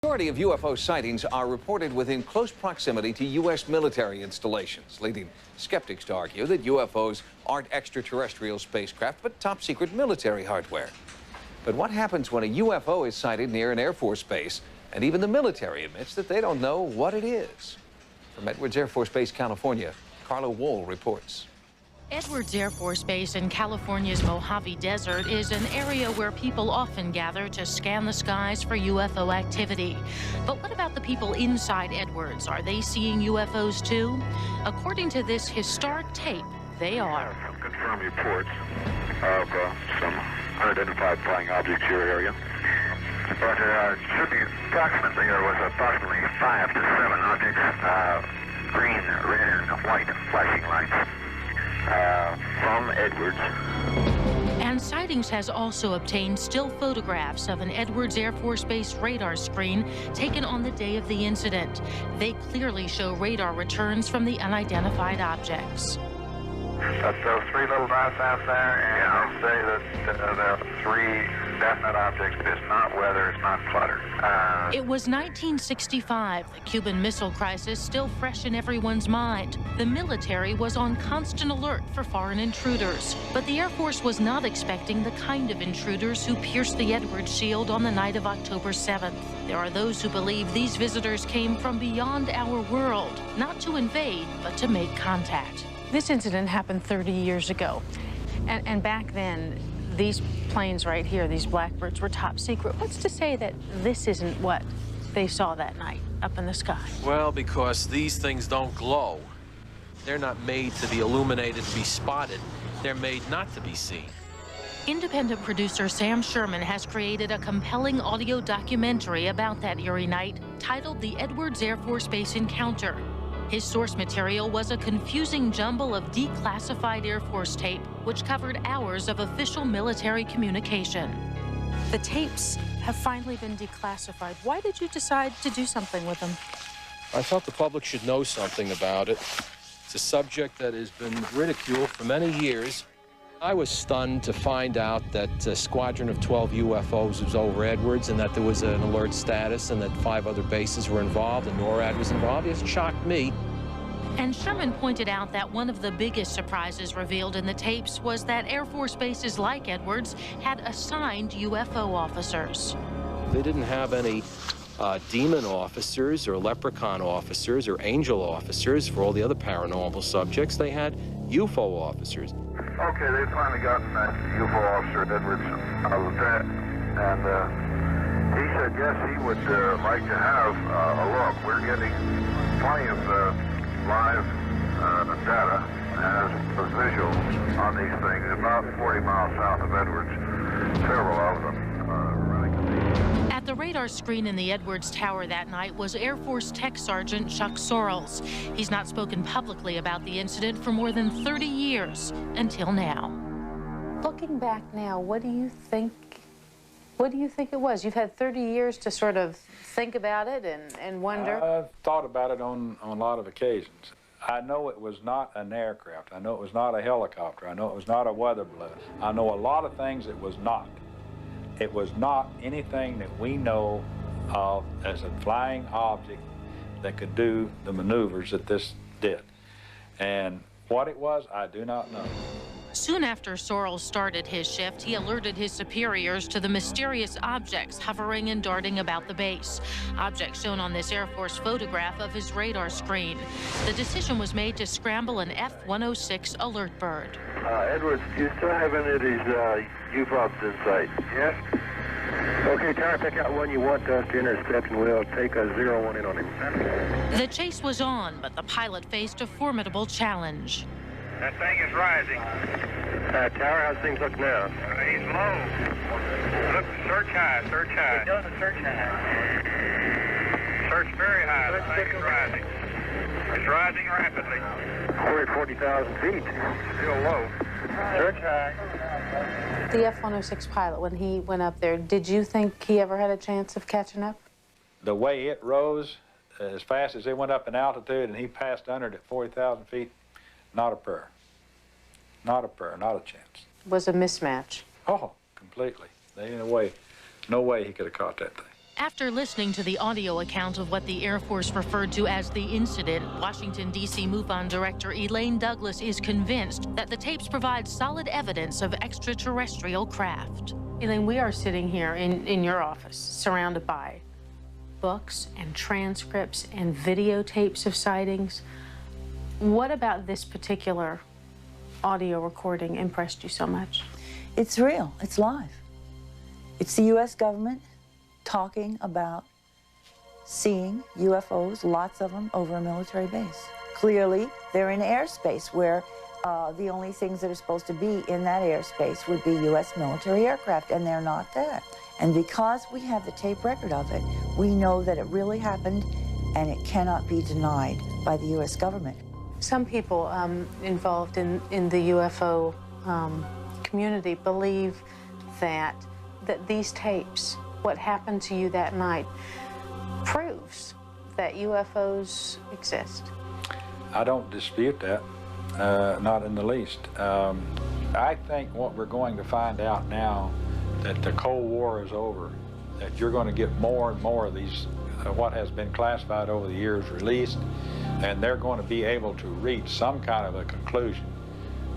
The majority of UFO sightings are reported within close proximity to U.S. military installations, leading skeptics to argue that UFOs aren't extraterrestrial spacecraft, but top-secret military hardware. But what happens when a UFO is sighted near an Air Force base, and even the military admits that they don't know what it is? From Edwards Air Force Base, California, Carla Wohl reports. Edwards Air Force Base in California's Mojave Desert is an area where people often gather to scan the skies for UFO activity. But what about the people inside Edwards? Are they seeing UFOs too? According to this historic tape, they are. Some confirmed reports of some unidentified flying objects in your area. But should be approximately, there was approximately 5 to 7 objects, green, red, and white flashing lights. From Edwards. And Sightings has also obtained still photographs of an Edwards Air Force Base radar screen taken on the day of the incident. They clearly show radar returns from the unidentified objects. That's those 3 little dots out there, and I'll say that there are 3 definite objects. It's not weather, it's not clutter. It was 1965, the Cuban Missile Crisis still fresh in everyone's mind. The military was on constant alert for foreign intruders, but the Air Force was not expecting the kind of intruders who pierced the Edwards Shield on the night of October 7th. There are those who believe these visitors came from beyond our world, not to invade, but to make contact. This incident happened 30 years ago, and back then, these planes right here, these Blackbirds, were top secret. What's to say that this isn't what they saw that night up in the sky? Well, because these things don't glow. They're not made to be illuminated to be spotted. They're made not to be seen. Independent producer Sam Sherman has created a compelling audio documentary about that eerie night titled The Edwards Air Force Base Encounter. His source material was a confusing jumble of declassified Air Force tape, which covered hours of official military communication. The tapes have finally been declassified. Why did you decide to do something with them? I felt the public should know something about it. It's a subject that has been ridiculed for many years. I was stunned to find out that a squadron of 12 UFOs was over Edwards and that there was an alert status and that 5 other bases were involved and NORAD was involved. It shocked me. And Sherman pointed out that one of the biggest surprises revealed in the tapes was that Air Force bases like Edwards had assigned UFO officers. They didn't have any demon officers or leprechaun officers or angel officers for all the other paranormal subjects. They had UFO officers. Okay, they've finally gotten that UFO officer at Edwards Lieutenant, and he said yes, he would like to have a look. We're getting plenty of live data as visuals on these things. About 40 miles south of Edwards, several of them running. At the radar screen in the Edwards Tower that night was Air Force Tech Sergeant Chuck Sorrells. He's not spoken publicly about the incident for more than 30 years until now. Looking back now, what do you think it was? You've had 30 years to sort of think about it and wonder. I've thought about it on a lot of occasions. I know it was not an aircraft. I know it was not a helicopter. I know it was not a weather balloon. I know a lot of things it was not. It was not anything that we know of as a flying object that could do the maneuvers that this did. And what it was, I do not know. Soon after Sorrells started his shift, he alerted his superiors to the mysterious objects hovering and darting about the base. Objects shown on this Air Force photograph of his radar screen. The decision was made to scramble an F-106 alert bird. Edwards, do you still have any of these UFOs in sight? Yes. Okay, Tower, pick out one you want us to intercept, and we'll take a 0-1 in on him. The chase was on, but the pilot faced a formidable challenge. That thing is rising. Tower, how's things look now? He's low. Look, search high, search high. It doesn't search high. Search very high. The thing is rising. It's rising rapidly. We're at 40,000 feet. Still low. Search high. The F-106 pilot, when he went up there, did you think he ever had a chance of catching up? The way it rose, as fast as it went up in altitude and he passed under it at 40,000 feet, not a prayer. Not a prayer, not a chance. Was a mismatch. Oh, completely. There ain't no way he could have caught that thing. After listening to the audio account of what the Air Force referred to as the incident, Washington, D.C. MUFON Director Elaine Douglas is convinced that the tapes provide solid evidence of extraterrestrial craft. Elaine, we are sitting here in your office, surrounded by books and transcripts and videotapes of sightings. What about this particular audio recording impressed you so much? It's real. It's live. It's the U.S. government talking about seeing UFOs, lots of them, over a military base. Clearly, they're in airspace where the only things that are supposed to be in that airspace would be U.S. military aircraft, and they're not there. And because we have the tape record of it, we know that it really happened, and it cannot be denied by the U.S. government. Some people involved in the UFO community believe that these tapes, what happened to you that night, proves that UFOs exist. I don't dispute that, not in the least. I think what we're going to find out now, that the Cold War is over, that you're going to get more and more of these, what has been classified over the years, released, and they're going to be able to reach some kind of a conclusion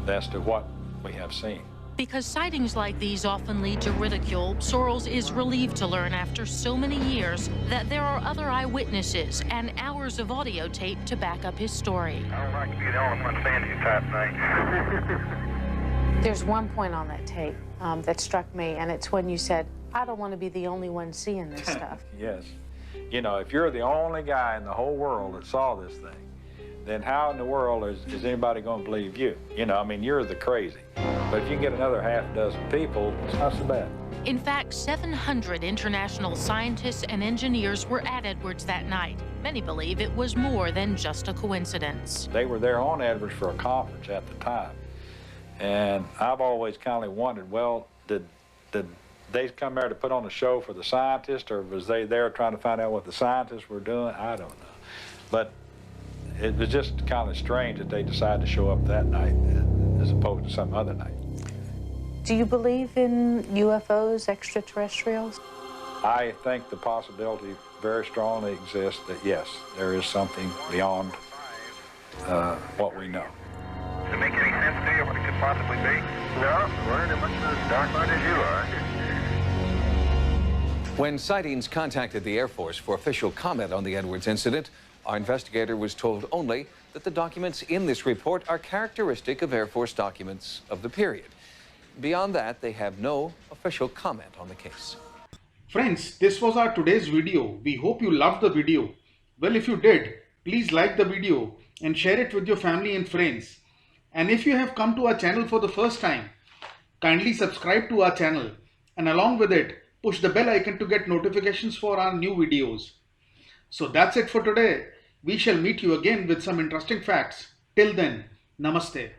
as to what we have seen. Because sightings like these often lead to ridicule, Sorrells is relieved to learn after so many years that there are other eyewitnesses and hours of audio tape to back up his story. I don't like to be the only one saying you type thing. There's one point on that tape that struck me, and it's when you said, I don't want to be the only one seeing this stuff. Yes. You know, if you're the only guy in the whole world that saw this thing, then how in the world is anybody going to believe you? You know, I mean, you're the crazy. But if you get another half dozen people, it's not so bad. In fact, 700 international scientists and engineers were at Edwards that night. Many believe it was more than just a coincidence. They were there on Edwards for a conference at the time. And I've always kind of wondered, well, did they come there to put on a show for the scientists, or was they there trying to find out what the scientists were doing? I don't know. But it was just kind of strange that they decided to show up that night as opposed to some other night. Do you believe in UFOs, extraterrestrials? I think the possibility very strongly exists that, yes, there is something beyond what we know. Does it make any sense to you what it could possibly be? No, we're in as much of the dark night as you are. When Sightings contacted the Air Force for official comment on the Edwards incident, our investigator was told only that the documents in this report are characteristic of Air Force documents of the period. Beyond that, they have no official comment on the case. Friends, this was our today's video. We hope you loved the video. Well, if you did, please like the video and share it with your family and friends. And if you have come to our channel for the first time, kindly subscribe to our channel, and along with it, push the bell icon to get notifications for our new videos. So that's it for today. We shall meet you again with some interesting facts. Till then, namaste.